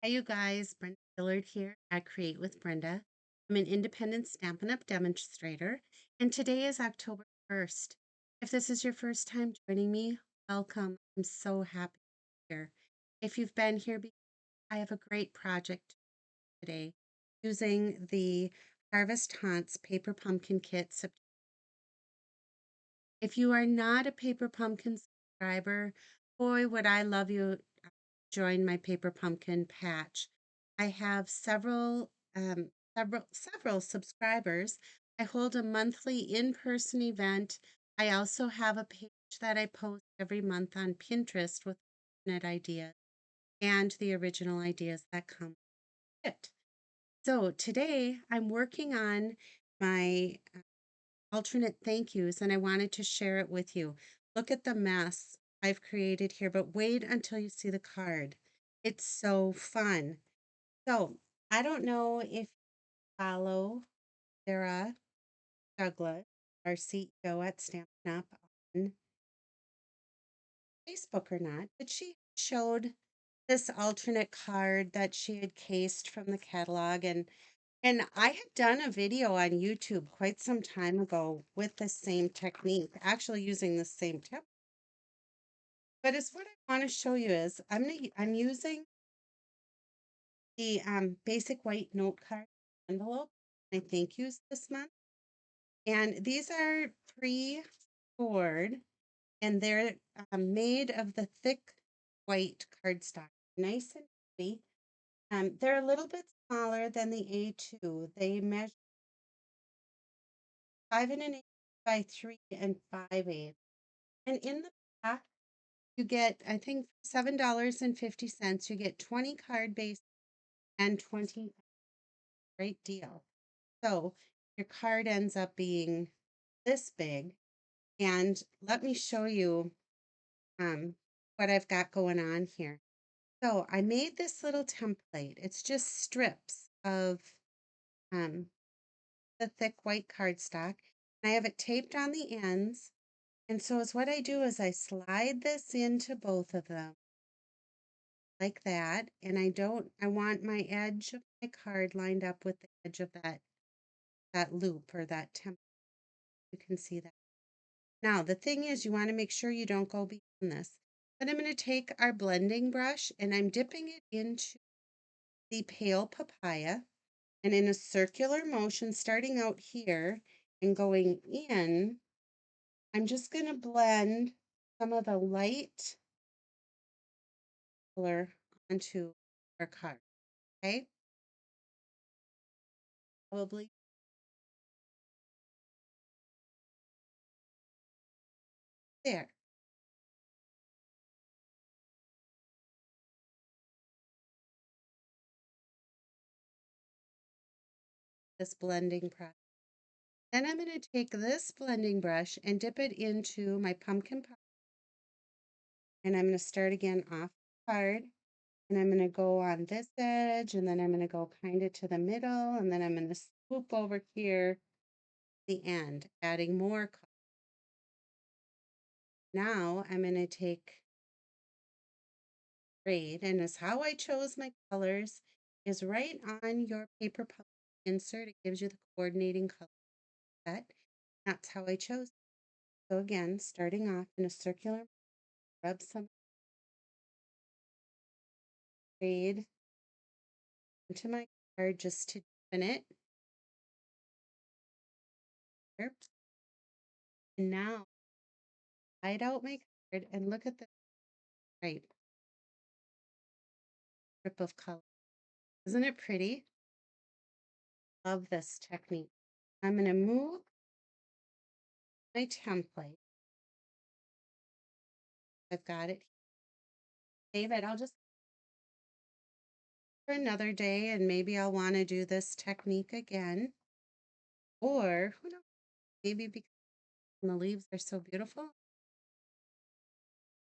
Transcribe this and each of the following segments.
Hi, you guys. Brenda Dillard here at Create with Brenda. I'm an independent Stampin' Up! Demonstrator, and today is October 1st. If this is your first time joining me, welcome. I'm so happy you're here. If you've been here before, I have a great project today using the Harvest Haunts Paper Pumpkin Kit. If you are not a Paper Pumpkin subscriber, boy, would I love you to join my Paper Pumpkin patch. I have several subscribers. I hold a monthly in-person event. I also have a page that I post every month on Pinterest with alternate ideas and the original ideas that come with it. So today I'm working on my alternate thank yous, and I wanted to share it with you. Look at the mess I've created here, but wait until you see the card. It's so fun. So I don't know if you follow Sarah Douglas, our CEO at Stampin' Up, on Facebook or not, but she showed this alternate card that she had cased from the catalog, and I had done a video on YouTube quite some time ago with the same technique, actually using the same template. But it's what I want to show you is I'm using the basic white note card envelope. I thank yous this month, and these are pre-poured, and they're made of the thick white cardstock, nice and heavy. They're a little bit smaller than the A2. They measure 5 1/8 by 3 5/8. And in the back, you get, I think, $7.50. You get 20 card base and 20. Great deal. So your card ends up being this big. And let me show you what I've got going on here. So I made this little template. It's just strips of um, the thick white cardstock. And I have it taped on the ends. And so is what I do is I slide this into both of them like that. And I want my edge of my card lined up with the edge of that loop or that template. You can see that. Now, the thing is you want to make sure you don't go beyond this. Then I'm going to take our blending brush and I'm dipping it into the pale papaya, and in a circular motion, starting out here and going in, I'm just going to blend some of the light color onto our card. Okay, probably there. This blending brush. Then I'm going to take this blending brush and dip it into my pumpkin pie, and I'm going to start again off the card, and I'm going to go on this edge, and then I'm going to go kind of to the middle, and then I'm going to swoop over here the end, adding more color. Now I'm going to take grade, and as how I chose my colors is right on your paper puff insert. It gives you the coordinating color set. That's how I chose. So again, starting off in a circular, rub some grade into my card just to deepen it. Oops. And now hide out my card and look at the right strip of color. Isn't it pretty? Love this technique. I'm going to move my template. I've got it. Save it. I'll just for another day, and maybe I'll want to do this technique again. Or who knows, maybe because the leaves are so beautiful.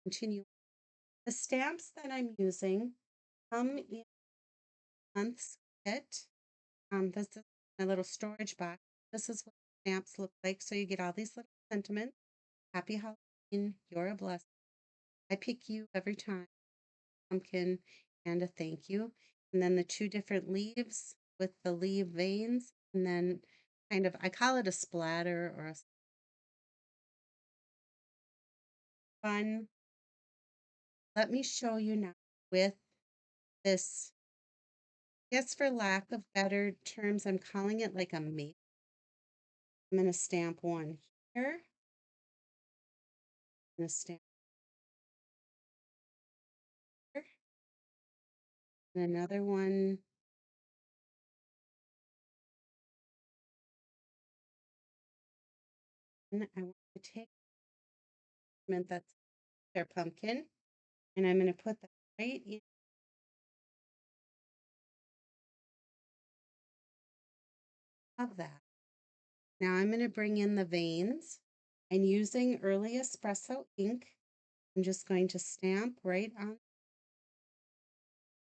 Continue. The stamps that I'm using come in month's kit. This is my little storage box. This is what stamps look like. So you get all these little sentiments. Happy Halloween. You're a blessing. I pick you every time. Pumpkin and a thank you. and then the two different leaves with the leaf veins, and then kind of, I call it a splatter or a fun. Let me show you now with this, guess for lack of better terms, I'm calling it like a maple. I'm going to stamp one here. I'm going to stamp here. And another one. And I want to take that's their pumpkin, and I'm going to put that right in of that. Now I'm going to bring in the veins, and using early espresso ink, I'm just going to stamp right on.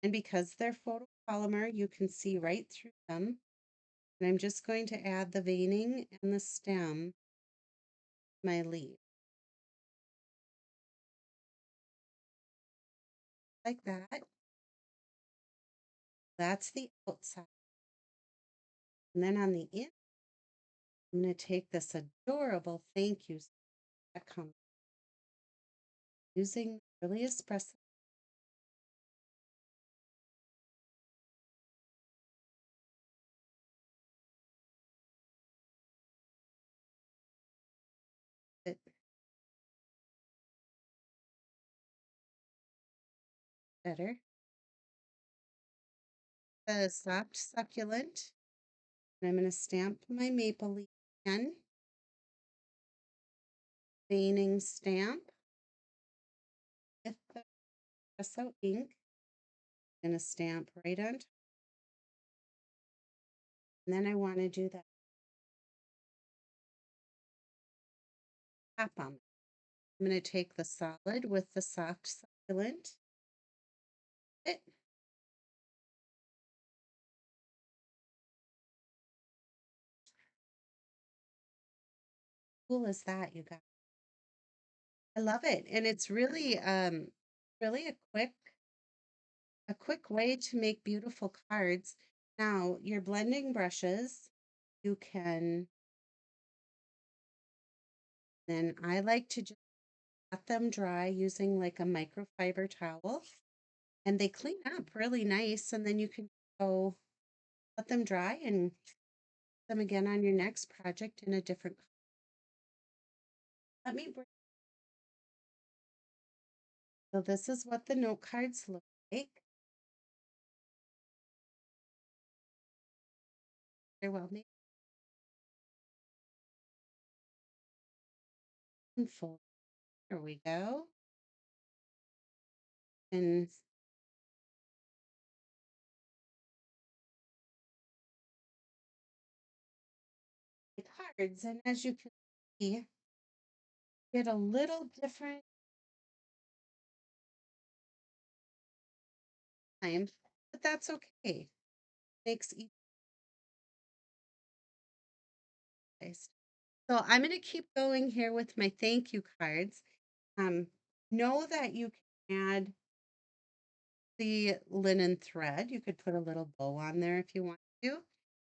And because they're photopolymer, you can see right through them. And I'm just going to add the veining and the stem to my leaf like that. That's the outside. And then on the inside, I'm going to take this adorable thank you that comes using early espresso. Bit better. The soft succulent. And I'm going to stamp my maple leaf again. Veining stamp with the espresso ink. I'm going to stamp right on top. And then I want to do that top on it. I'm going to take the solid with the soft succulent. It. Cool is that, you guys? I love it. And it's really a quick way to make beautiful cards. Now, your blending brushes, you can, then I like to just let them dry using like a microfiber towel, and they clean up really nice. And then you can go let them dry and them again on your next project in a different color. Let me bring, so this is what the note cards look like. Very well made and fold. There we go. And the cards, and as you can see, get a little different time, but that's okay. Makes each place. So I'm going to keep going here with my thank you cards. Um, know that you can add the linen thread. You could put a little bow on there if you want to.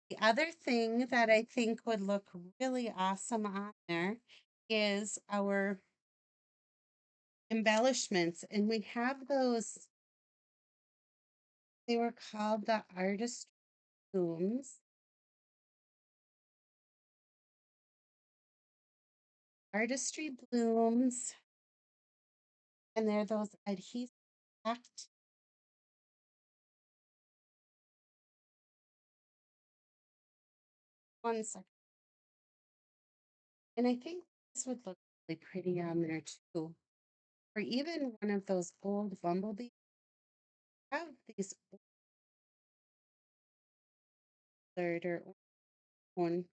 The other thing that I think would look really awesome on there is our embellishments. And we have those, they were called the artist blooms. Artistry blooms. And they're those adhesive packed. One second. And I think this would look really pretty on there too. Or even one of those old bumblebees. Have these third or one.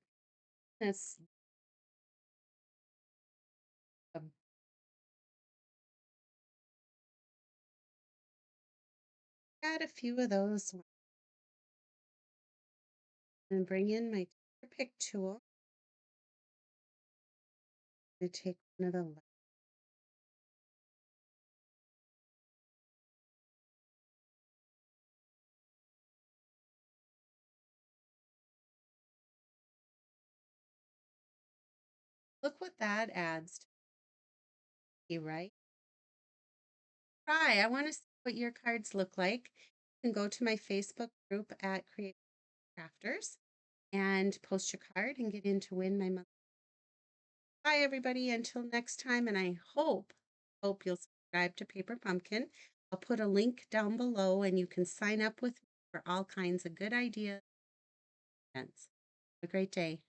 This add a few of those and bring in my pick tool to take one of the Look what that adds to you, right? Try. I want to see what your cards look like. You can go to my Facebook group at Creative Crafters and post your card and get in to win my month. Bye, everybody. Until next time, and I hope you'll subscribe to Paper Pumpkin. I'll put a link down below, and you can sign up with me for all kinds of good ideas. Have a great day.